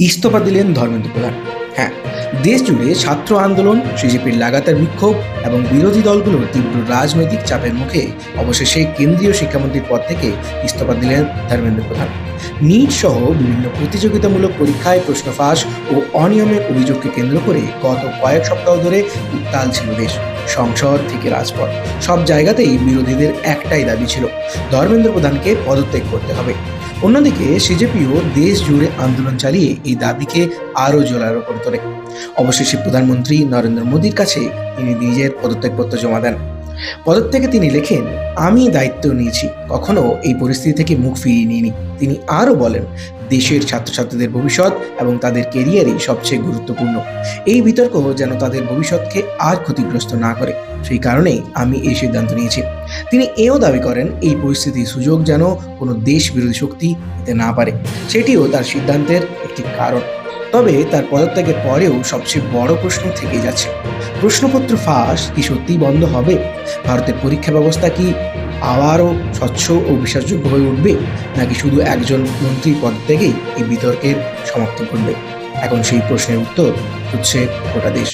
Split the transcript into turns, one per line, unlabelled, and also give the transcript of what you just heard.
ইস্তফা দিলেন ধর্মেন্দ্র প্রধান। হ্যাঁ, দেশ জুড়ে ছাত্র আন্দোলন, সিজেপির লাগাতার বিক্ষোভ এবং বিরোধী দলগুলোর তীব্র রাজনৈতিক চাপের মুখে অবশেষে কেন্দ্রীয় শিক্ষামন্ত্রীর পদ থেকে ইস্তফা দিলেন ধর্মেন্দ্র প্রধান। নিট সহ বিভিন্ন প্রতিযোগিতামূলক পরীক্ষায় প্রশ্ন ফাঁস ও অনিয়মের অভিযোগকে কেন্দ্র করে গত কয়েক সপ্তাহ ধরে উত্তাল ছিল দেশ। সংসদ থেকে রাজপথ সব জায়গাতেই বিরোধীদের একটাই দাবি ছিল, ধর্মেন্দ্র প্রধানকে পদত্যাগ করতে হবে। অন্যদিকে সিজেপিও দেশ জুড়ে আন্দোলন চালিয়ে এই দাবিকে আরও জোরালো করে তোলে। অবশেষে প্রধানমন্ত্রী নরেন্দ্র মোদীর কাছে তিনি নিজের পদত্যাগপত্র জমা দেন। পদত্যাগে তিনি লেখেন, আমি দায়িত্ব নিয়েছি, কখনো এই পরিস্থিতি থেকে মুখ ফিরিয়ে নিইনি। তিনি আরও বলেন, দেশের ছাত্রছাত্রীদের ভবিষ্যৎ এবং তাদের কেরিয়ারই সবচেয়ে গুরুত্বপূর্ণ। এই বিতর্ক যেন তাদের ভবিষ্যৎকে আর ক্ষতিগ্রস্ত না করে, সেই কারণেই আমি এই সিদ্ধান্ত নিয়েছি। তিনি এও দাবি করেন, এই পরিস্থিতির সুযোগ যেন কোনো দেশ বিরোধী শক্তি নিতে না পারে, সেটিও তার সিদ্ধান্তের একটি কারণ। তবে তার পদত্যাগের পরেও সবচেয়ে বড় প্রশ্ন থেকে যাচ্ছে, প্রশ্নপত্র ফাঁস কি সত্যিই বন্ধ হবে? ভারতের পরীক্ষা ব্যবস্থা কি আবারও স্বচ্ছ ও বিশ্বাসযোগ্য হয়ে উঠবে, নাকি শুধু একজন মন্ত্রীর পদত্যাগেই এই বিতর্কের সমাপ্তি ঘটবে? এখন সেই প্রশ্নের উত্তর হচ্ছে গোটা দেশ।